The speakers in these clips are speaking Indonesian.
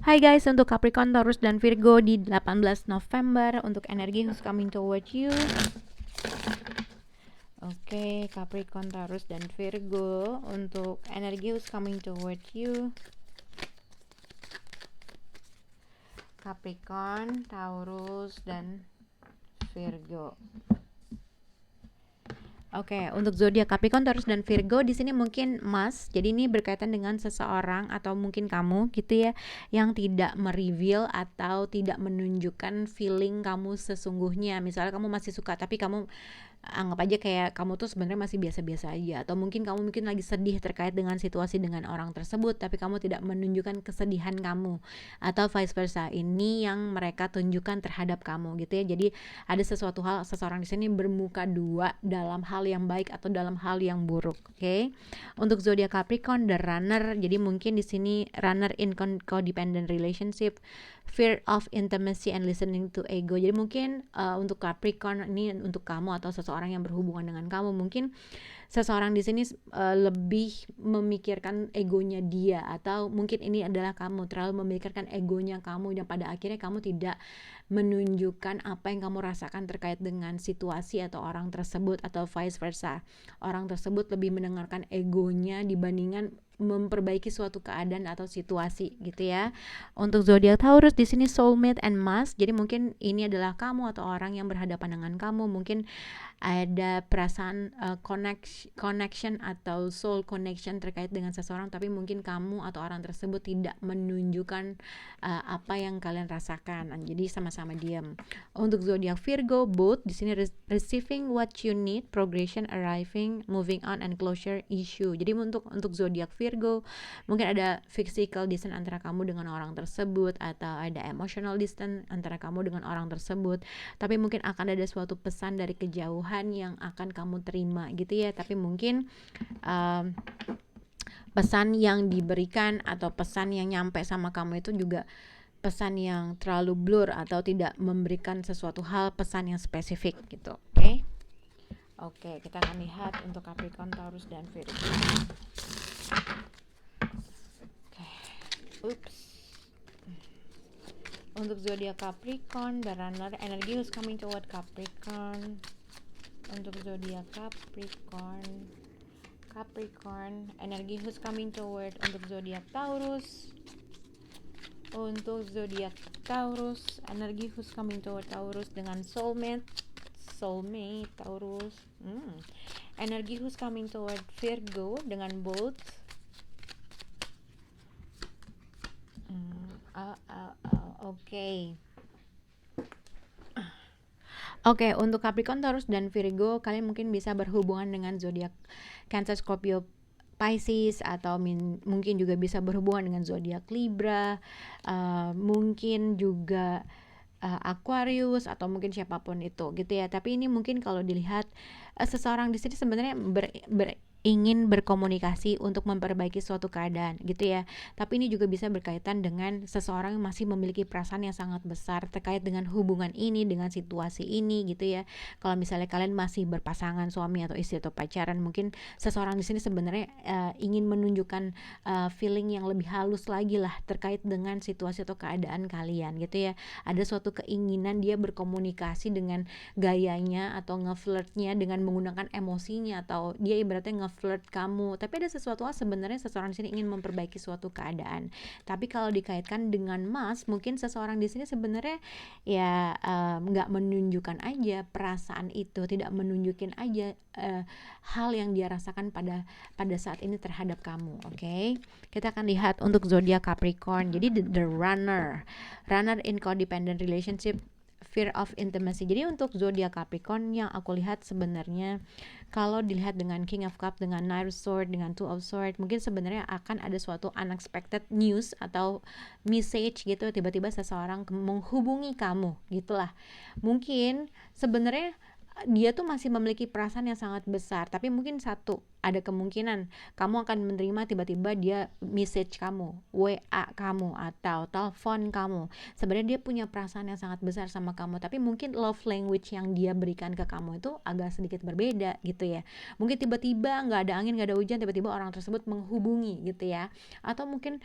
Hai guys, untuk Capricorn, Taurus, dan Virgo di 18 November untuk energi who's coming toward you. Oke, Capricorn, Taurus, dan Virgo untuk energi who's coming toward you. Capricorn, Taurus, dan Virgo. Oke, untuk zodiak Capricorn, Taurus, dan Virgo di sini mungkin Mas. Jadi ini berkaitan dengan seseorang atau mungkin kamu gitu ya, yang tidak mereveal atau tidak menunjukkan feeling kamu sesungguhnya. Misalnya kamu masih suka tapi kamu anggap aja kayak kamu tuh sebenarnya masih biasa-biasa aja, atau mungkin kamu lagi sedih terkait dengan situasi dengan orang tersebut tapi kamu tidak menunjukkan kesedihan kamu, atau vice versa. Ini yang mereka tunjukkan terhadap kamu gitu ya. Jadi ada sesuatu hal, seseorang di sini bermuka dua dalam hal yang baik atau dalam hal yang buruk. Oke. Untuk zodiak Capricorn, the runner. Jadi mungkin di sini runner in codependent relationship, fear of intimacy and listening to ego. Jadi mungkin untuk Capricorn ini untuk kamu atau seseorang yang berhubungan dengan kamu, mungkin seseorang di sini lebih memikirkan egonya dia, atau mungkin ini adalah kamu terlalu memikirkan egonya kamu dan pada akhirnya kamu tidak menunjukkan apa yang kamu rasakan terkait dengan situasi atau orang tersebut, atau vice versa. Orang tersebut lebih mendengarkan egonya dibandingkan memperbaiki suatu keadaan atau situasi gitu ya. Untuk zodiak Taurus di sini soulmate and mask. Jadi mungkin ini adalah kamu atau orang yang berhadapan dengan kamu. Mungkin ada perasaan connection atau soul connection terkait dengan seseorang, tapi mungkin kamu atau orang tersebut tidak menunjukkan apa yang kalian rasakan. Jadi sama-sama diam. Untuk zodiak Virgo, both di sini receiving what you need, progression, arriving, moving on, and closure issue. Jadi untuk zodiak Virgo mungkin ada physical distance antara kamu dengan orang tersebut, atau ada emotional distance antara kamu dengan orang tersebut, tapi mungkin akan ada suatu pesan dari kejauhan yang akan kamu terima gitu ya. Tapi mungkin pesan yang diberikan atau pesan yang nyampe sama kamu itu juga pesan yang terlalu blur atau tidak memberikan sesuatu hal pesan yang spesifik gitu. Oke, kita akan lihat untuk Capricorn, Taurus, dan Virgo. Untuk zodiak Capricorn, the runner, energy who's coming toward Capricorn. Untuk zodiak Capricorn, energi who's coming toward. Untuk zodiak Taurus, energi who's coming toward Taurus dengan soulmate Taurus. Energi who's coming toward Virgo dengan both. Oke, untuk Capricorn, Taurus, dan Virgo, kalian mungkin bisa berhubungan dengan zodiak Cancer, Scorpio, Pisces, atau mungkin juga bisa berhubungan dengan zodiak Libra, mungkin juga Aquarius, atau mungkin siapapun itu gitu ya. Tapi ini mungkin kalau dilihat seseorang di sini sebenarnya ingin berkomunikasi untuk memperbaiki suatu keadaan gitu ya. Tapi ini juga bisa berkaitan dengan seseorang yang masih memiliki perasaan yang sangat besar terkait dengan hubungan ini, dengan situasi ini gitu ya. Kalau misalnya kalian masih berpasangan suami atau istri atau pacaran, mungkin seseorang di sini sebenarnya ingin menunjukkan feeling yang lebih halus lagi lah terkait dengan situasi atau keadaan kalian gitu ya. Ada suatu keinginan dia berkomunikasi dengan gayanya atau ngeflirtnya dengan menggunakan emosinya, atau dia ibaratnya ngeflirt kamu. Tapi ada sesuatu sebenarnya seseorang di sini ingin memperbaiki suatu keadaan. Tapi kalau dikaitkan dengan Mas, mungkin seseorang di sini sebenarnya ya nggak menunjukkan aja perasaan itu, tidak menunjukin aja hal yang dia rasakan pada saat ini terhadap kamu. Oke. Kita akan lihat untuk zodiak Capricorn. Jadi the runner in codependent relationship, fear of intimacy. Jadi untuk zodiak Capricorn yang aku lihat sebenarnya kalau dilihat dengan King of Cup, dengan Knight of Sword, dengan Two of Sword, mungkin sebenarnya akan ada suatu unexpected news atau message gitu, tiba-tiba seseorang menghubungi kamu gitulah. Mungkin sebenarnya dia tuh masih memiliki perasaan yang sangat besar, tapi mungkin satu ada kemungkinan kamu akan menerima tiba-tiba dia message kamu, WA kamu, atau telepon kamu. Sebenarnya dia punya perasaan yang sangat besar sama kamu, tapi mungkin love language yang dia berikan ke kamu itu agak sedikit berbeda gitu ya. Mungkin tiba-tiba nggak ada angin, nggak ada hujan, tiba-tiba orang tersebut menghubungi gitu ya. Atau mungkin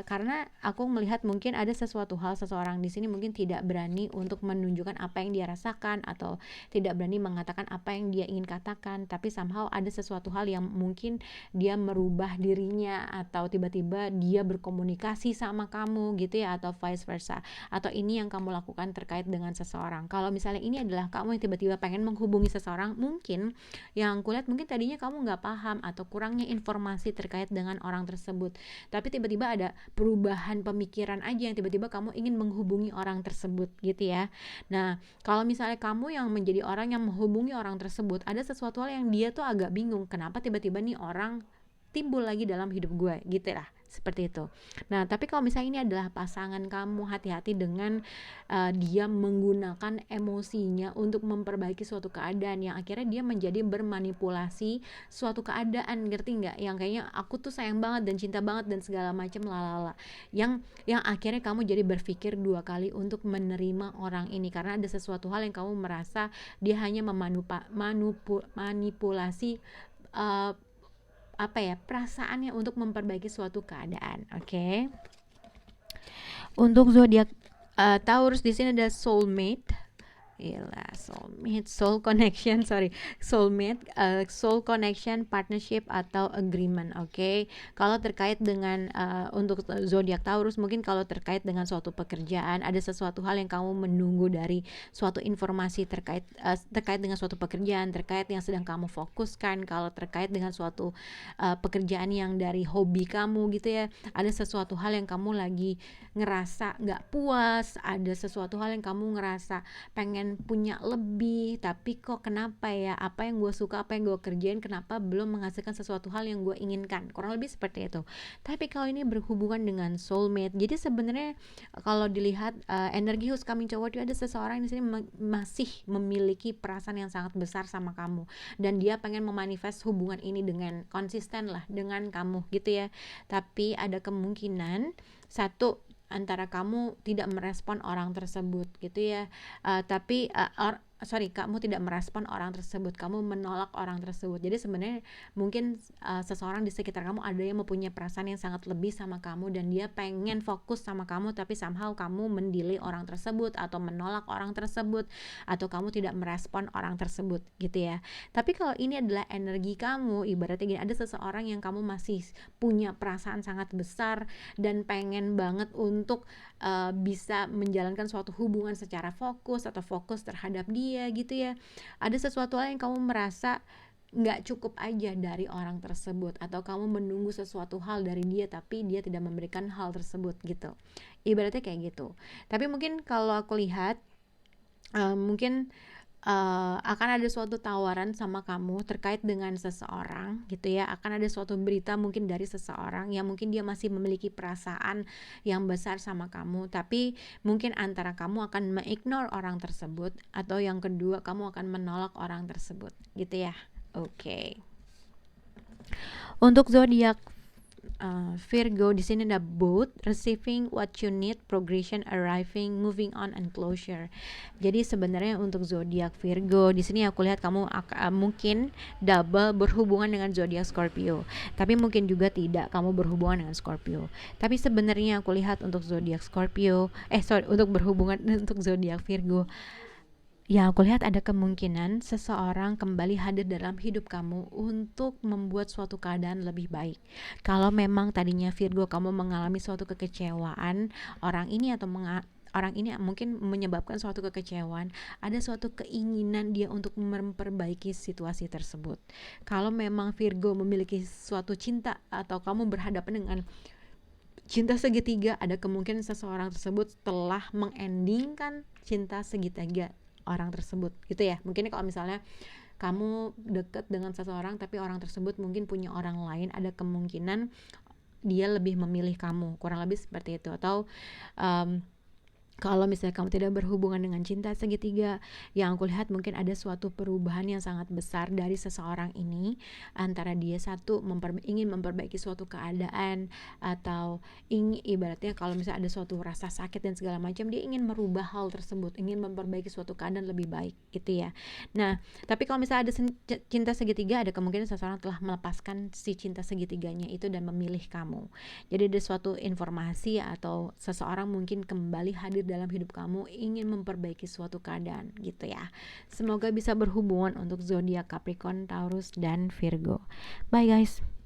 karena aku melihat mungkin ada sesuatu hal, seseorang di sini mungkin tidak berani untuk menunjukkan apa yang dia rasakan, atau tidak berani mengatakan apa yang dia ingin katakan, tapi somehow ada sesuatu hal yang mungkin dia merubah dirinya, atau tiba-tiba dia berkomunikasi sama kamu gitu ya, atau vice versa. Atau ini yang kamu lakukan terkait dengan seseorang. Kalau misalnya ini adalah kamu yang tiba-tiba pengen menghubungi seseorang, mungkin yang kulihat mungkin tadinya kamu nggak paham atau kurangnya informasi terkait dengan orang tersebut, tapi tiba-tiba ada perubahan pemikiran aja yang tiba-tiba kamu ingin menghubungi orang tersebut gitu ya. Nah, kalau misalnya kamu yang menjadi orang yang menghubungi orang tersebut, ada sesuatu hal yang dia tuh agak bingung, kenapa tiba-tiba nih orang timbul lagi dalam hidup gue gitu lah, seperti itu. Nah, tapi kalau misalnya ini adalah pasangan kamu, hati-hati dengan dia menggunakan emosinya untuk memperbaiki suatu keadaan yang akhirnya dia menjadi bermanipulasi suatu keadaan, ngerti nggak? Yang kayaknya aku tuh sayang banget dan cinta banget dan segala macam lalala. Yang akhirnya kamu jadi berpikir dua kali untuk menerima orang ini karena ada sesuatu hal yang kamu merasa dia hanya manipulasi uh, perasaannya untuk memperbaiki suatu keadaan. Oke. Untuk zodiak Taurus di sini ada soulmate. Soul connection, soul connection, partnership atau agreement. Oke. Kalau terkait dengan untuk zodiak Taurus, mungkin kalau terkait dengan suatu pekerjaan, ada sesuatu hal yang kamu menunggu dari suatu informasi terkait dengan suatu pekerjaan, terkait yang sedang kamu fokuskan. Kalau terkait dengan suatu pekerjaan yang dari hobi kamu gitu ya, ada sesuatu hal yang kamu lagi ngerasa nggak puas, ada sesuatu hal yang kamu ngerasa pengen punya lebih, tapi kok kenapa ya, apa yang gue suka, apa yang gue kerjain, kenapa belum menghasilkan sesuatu hal yang gue inginkan, kurang lebih seperti itu. Tapi kalau ini berhubungan dengan soulmate, jadi sebenarnya kalau dilihat energi who's coming toward you, ada seseorang di sini masih memiliki perasaan yang sangat besar sama kamu, dan dia pengen memanifest hubungan ini dengan konsisten lah dengan kamu gitu ya. Tapi ada kemungkinan satu, antara kamu tidak merespon orang tersebut gitu ya, kamu tidak merespon orang tersebut, kamu menolak orang tersebut. Jadi sebenarnya mungkin seseorang di sekitar kamu ada yang mempunyai perasaan yang sangat lebih sama kamu dan dia pengen fokus sama kamu, tapi somehow kamu mendelay orang tersebut atau menolak orang tersebut, atau kamu tidak merespon orang tersebut gitu ya. Tapi kalau ini adalah energi kamu, ibaratnya gini, ada seseorang yang kamu masih punya perasaan sangat besar dan pengen banget untuk bisa menjalankan suatu hubungan secara fokus atau fokus terhadap dia gitu ya. Ada sesuatu hal yang kamu merasa nggak cukup aja dari orang tersebut, atau kamu menunggu sesuatu hal dari dia tapi dia tidak memberikan hal tersebut gitu, ibaratnya kayak gitu. Tapi mungkin kalau aku lihat mungkin akan ada suatu tawaran sama kamu terkait dengan seseorang gitu ya, akan ada suatu berita mungkin dari seseorang yang mungkin dia masih memiliki perasaan yang besar sama kamu, tapi mungkin antara kamu akan mengignore orang tersebut, atau yang kedua kamu akan menolak orang tersebut gitu ya. Oke. Untuk zodiak Virgo di sini ada both, receiving what you need, progression, arriving, moving on, and closure. Jadi sebenarnya untuk zodiak Virgo di sini aku lihat kamu mungkin double berhubungan dengan zodiak Scorpio, tapi mungkin juga tidak kamu berhubungan dengan Scorpio. Tapi sebenarnya aku lihat untuk zodiak untuk berhubungan untuk zodiak Virgo, ya aku lihat ada kemungkinan seseorang kembali hadir dalam hidup kamu untuk membuat suatu keadaan lebih baik. Kalau memang tadinya Virgo kamu mengalami suatu kekecewaan, orang ini mungkin menyebabkan suatu kekecewaan, ada suatu keinginan dia untuk memperbaiki situasi tersebut. Kalau memang Virgo memiliki suatu cinta, atau kamu berhadapan dengan cinta segitiga, ada kemungkinan seseorang tersebut telah mengendingkan cinta segitiga orang tersebut gitu ya. Mungkin kalau misalnya kamu deket dengan seseorang tapi orang tersebut mungkin punya orang lain, ada kemungkinan dia lebih memilih kamu, kurang lebih seperti itu. Atau Kalau misalnya kamu tidak berhubungan dengan cinta segitiga, yang aku lihat mungkin ada suatu perubahan yang sangat besar dari seseorang ini, antara dia satu ingin memperbaiki suatu keadaan, atau ingin, ibaratnya kalau misalnya ada suatu rasa sakit dan segala macam, dia ingin merubah hal tersebut, ingin memperbaiki suatu keadaan lebih baik gitu ya. Nah, tapi kalau misalnya ada cinta segitiga, ada kemungkinan seseorang telah melepaskan si cinta segitiganya itu dan memilih kamu. Jadi ada suatu informasi atau seseorang mungkin kembali hadir dalam hidup kamu, ingin memperbaiki suatu keadaan gitu ya. Semoga bisa berhubungan untuk zodiak Capricorn, Taurus, dan Virgo. Bye guys.